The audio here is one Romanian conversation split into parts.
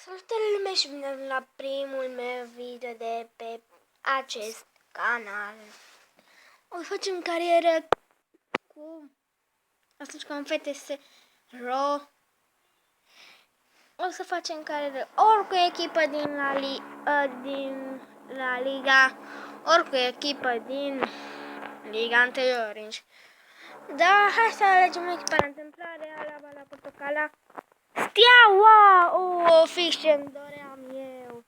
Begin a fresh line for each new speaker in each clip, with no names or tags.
Salutare lume și bine la primul meu video de pe acest canal. O să facem carieră cu atunci când FTSR. O să facem carieră ori cu echipă din La Liga, ori cu echipă din Liga anterioară. Da, hai să alegem echipa la întâmplare, Alaba la Portocala. Steaua! Fix ce-mi doream eu.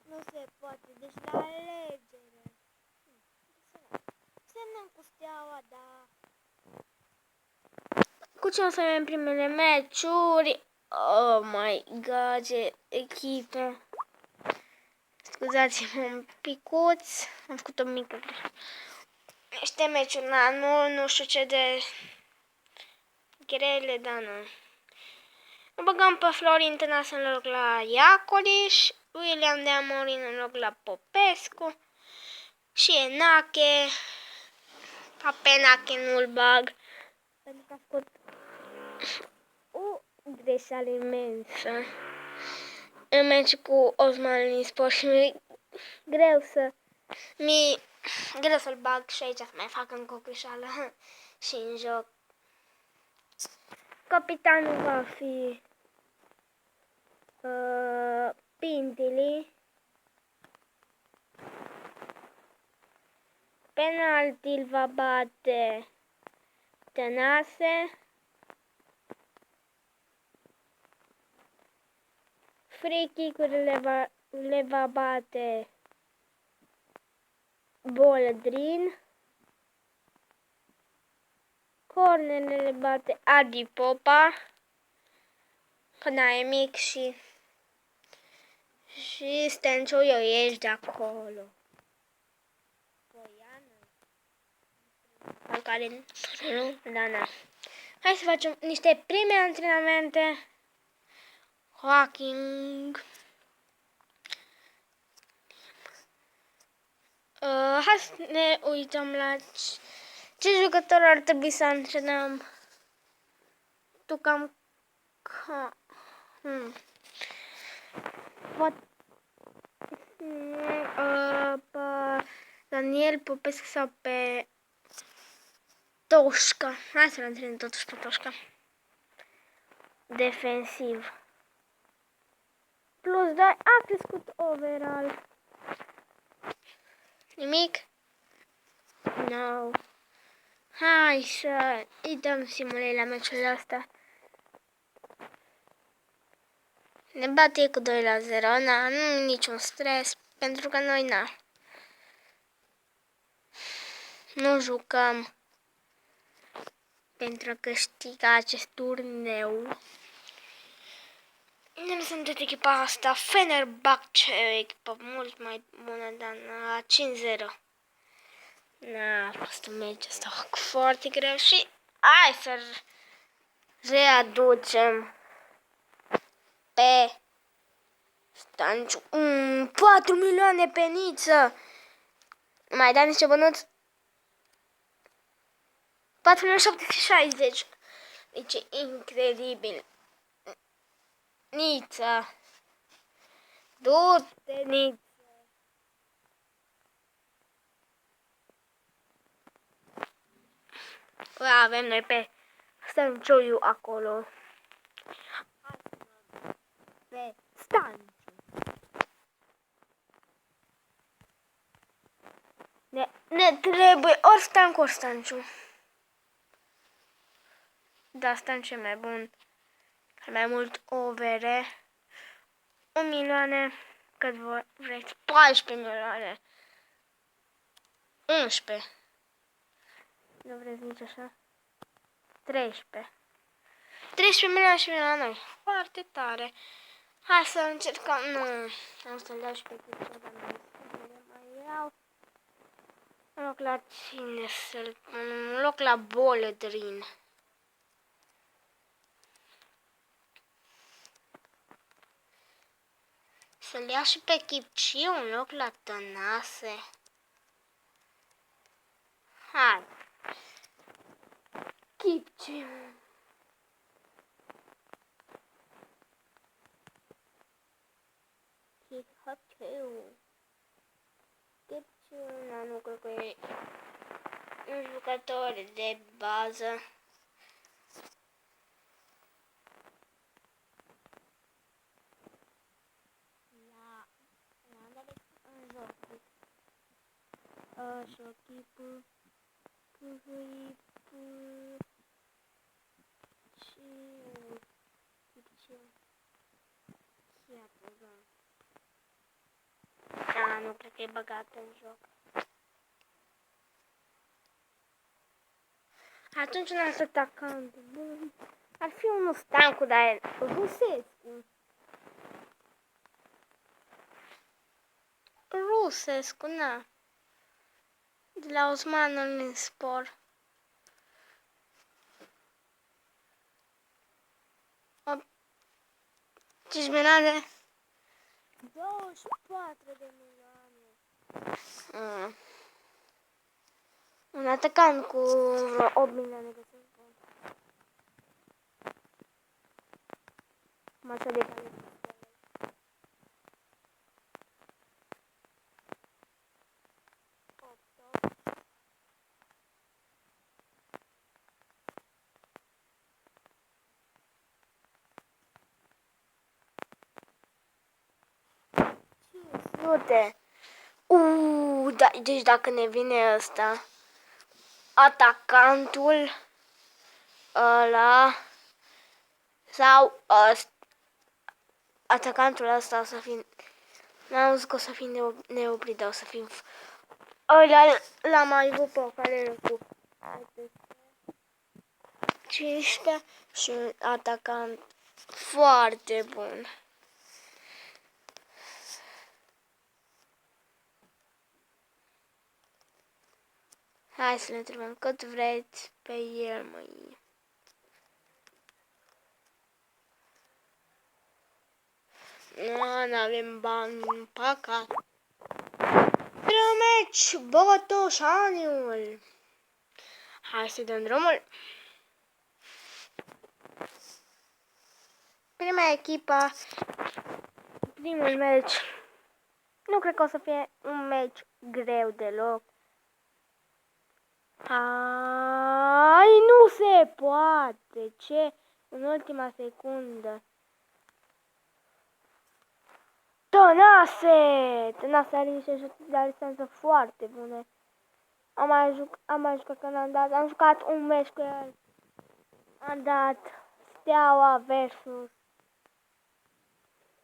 Nu se poate, deci la alegere. Semnăm cu Steaua, da. Cu ce o să avem primele meciuri? Oh my god, ce echipe. Scuzați-mă un picuț, am făcut o mică greșeală. Niște meciuri, nu știu ce de grele, dar nu. O băgăm pe Florin Tănase în loc la Iacoliș, William de Amorin în loc la Popescu și Enache. Pe Enache nu-l bag pentru că a făcut o greșeală imensă în meci cu Osman Sport și mi-e greu să-l bag și aici să mai fac încă o greșeală și în joc. Capitanul va fi Pintili. Penalti va bate Tănase. Free kick-urile le va bate Boldrin. Cornerele le bate Adi Popa. Că da, e mic și Stenciu, eu ești de acolo. Al care da. Hai să facem niște prime antrenamente. Hacking. Hai să ne uităm la ce jucător ar trebui să antrenăm. Tu cam pe Daniel Popescu sau pe Toșca. Hai să-l antrenăm totuși pe Toșca. Defensiv. Plus 2 a crescut overall. Nimic? No. Hai să îi dăm simulei la meciul ăsta. Ne bate cu 2-0, nu niciun stres, pentru că noi nu jucăm pentru a câștiga acest turneu. Ne lăsăm de echipa asta, Fenerbahce, o echipă mult mai bună, dar 5-0. A fost un meci ăsta foarte greu și hai să readucem pe Stanciu. 4 milioane pe Niță. Mai da niște bănuți. 4.760. Deci e incredibil. Niță. Du-te, Niță. Avem noi pe Stanciu acolo. Pe Stanciu. Ne trebuie ori Stancu, ori Stanciu. Da, Stanciu e mai bun. Mai mult overe. 1 milioane. Cât vreți? 14 milioane. 11. Nu vreți nici așa? 13. 13 milioane și la noi. Foarte tare. Hai să încercăm. Nu. Am să-l dau și pe picioare, dar mai iau. Un loc la cine să-l pun? Un loc la Boldrin. Să-l ia și pe Chipciu, un loc la Tănase. Hai. Chipciu. 1 Deci, nu cred că e un jucător de bază. În joc. Așa, chipul. Nu cred că e băgat în joc. Atunci un alt atacant bun ar fi unul Stancu, dar Rusescu, na. De la Osmanul în spor. Ce milioane? 24 de milioane. Un atacant cu vreo 8 milioane de secunde. Masă de calitate. Uite. Da, deci dacă ne vine ăsta, atacantul ăla sau atacantul ăsta o să fie, n-am zis că o să fie neoprit, dar o să fie ăla l-am mai avut pe o carieră cu 15 și un atacant foarte bun. Hai să ne întrebăm cât vreți pe el, măi. Nu avem bani, păcat. Meci, Botoșaniul. Hai să dăm drumul. Prima echipă, primul meci. Nu cred că o să fie un meci greu deloc. Ai, nu se poate. Ce? În ultima secundă. Tănase are niște șuturi de distanță foarte bune. Am mai jucat când am jucat un meci cu el. Am dat Steaua versus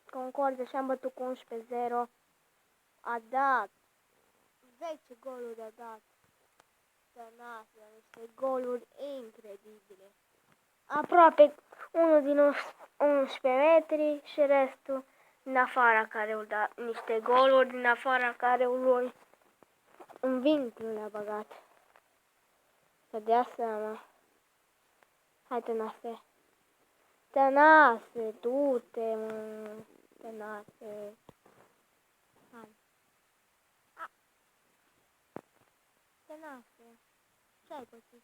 Concordia și am bătut cu 11-0. A dat 10 goluri, a dat Tănase, niște goluri incredibile. Aproape unul din 11 metri și restul din afara careului, da, niște goluri din afara careului. În vincul le-a băgat. Să dea seama. Hai, Tănase. Tănase, du-te, mă. Tănase. Hai. Tănase. Ce-ai pățit?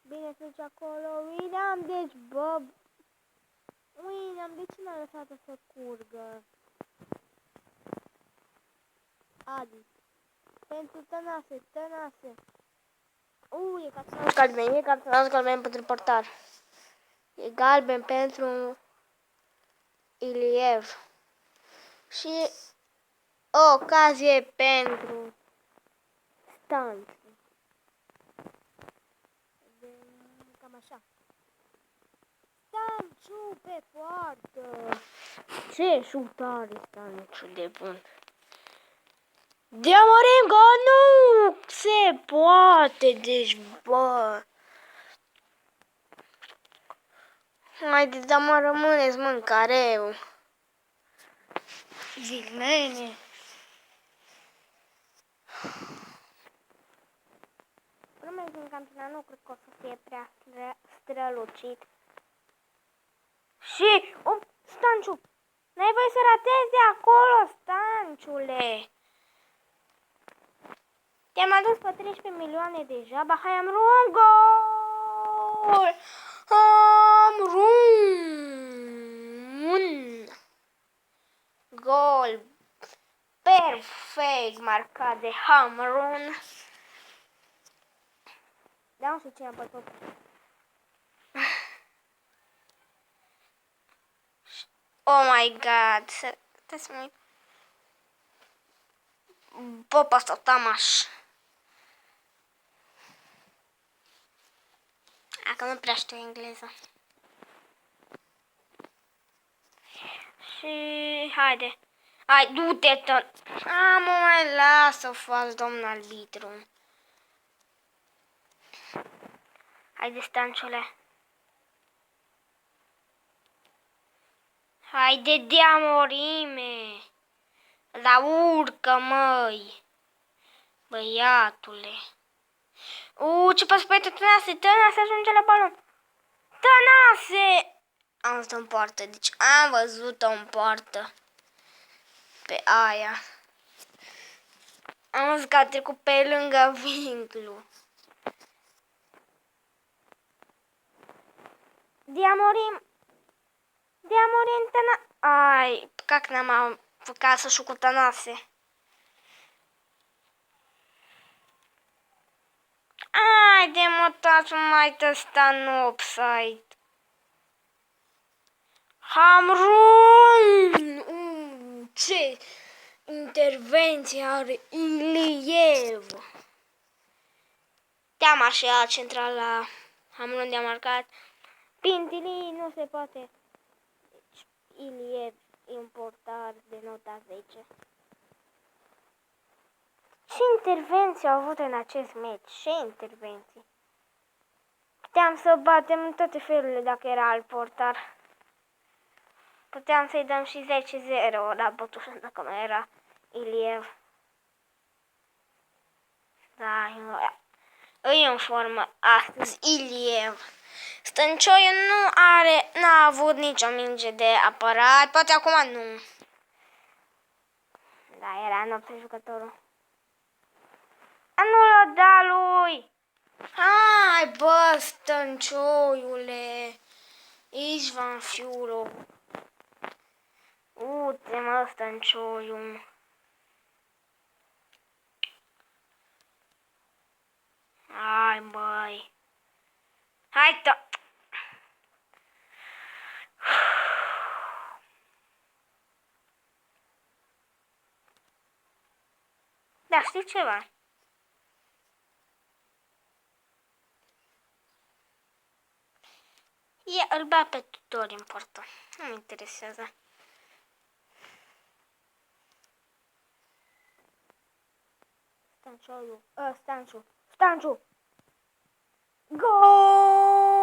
Bine să duci acolo. William, deci, bă. William, de ce n-ai lăsat-o să curgă? Adi. Pentru Tănase, Tănase. E cartonaș galben, e cartonaș galben pentru portar. E galben pentru Iliev. Și o ocazie pentru Stanciu. Cam așa. Stanciu pe poartă. Ce șutare Stanciu de bun. Diamorengo, nu se poate, deci, bă. Haideți, dar mă rămâneți, mă, în careu. Zilene. Urmezi din campionat, nu cred că o să fie prea strălucit. Și, Stanciu, n-ai voie să ratezi de acolo, Stanciule. Te-am adus pe 13 milioane deja, ba hai am un gol! Am run! perfect marcat de Hamrun. Da, nu știu cine a bătut. Oh my god. Stai să mă uit. Popa sau Tamaș. Că nu prea știu engleză. Și haide. Hai, du-te tot. Mă mai lasă, faci, domn arbitru. Haide, Stanciule. Haide, dea morime. La urcă, măi. Băiatule. Ce pas pe Tănase, Tănase ajunge la balon. Tănase! Am văzut-o în poartă, deci am văzut-o în poartă. Pe aia. Am văzut că a trecut pe lângă vinclu. Diamorim Tănase. Ai, как n-am făcut să știu cu Tănase. Haide, mă, taci, mai tăsta în offside. Hamrun! Ce intervenție are Iliev. Teama și la centrala. Hamrun de-a marcat. Pintili, nu se poate. Deci, Iliev, importar de nota 10. Ce intervenții au avut în acest meci? Ce intervenții? Puteam să batem în toate felurile dacă era alt portar. Puteam să-i dăm și 10-0 la Botușan dacă nu era Iliev. Da, e în formă astăzi Iliev. Stăncioiu n-a avut nicio minge de apărat. Poate acum nu. Da, era în optă jucătorul. Nu l-a dat lui. Hai, bă, Stăncioiule. Ișvan Fiuro. Uite, mă, Stăncioiu. Hai, băi. Hai, Da, știi ceva? Îl bat pe tutor în portă. Nu mă interesează. Stanciu. Gol!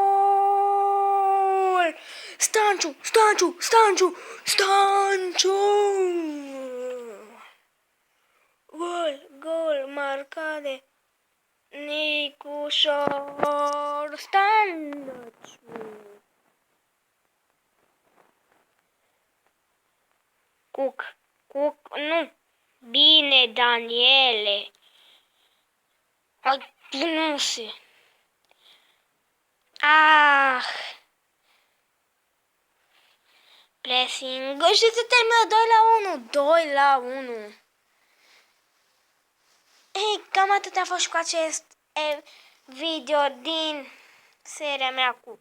Stanciu! Gol marcat de Nicușor Stanciu. Cuc, nu. Bine, Daniele. Hai, Tănase. Pressing. Și se termină 2-1. Ei, cam atât a fost cu acest video din seria mea cu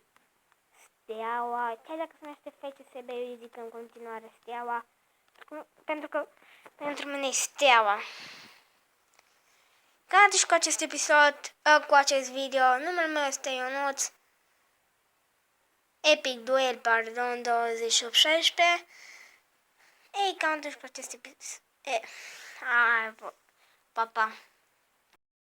Steaua. Chiar dacă se numește FCSB, eu zic în continuare Steaua. Pentru că pentru mine e Steaua. Cam atât și cu acest episod, cu acest video. Numele meu este Ionuț. Epic Duel, pardon, 2816. Ei, cam atât și cu acest episod. Hai, pa, pa.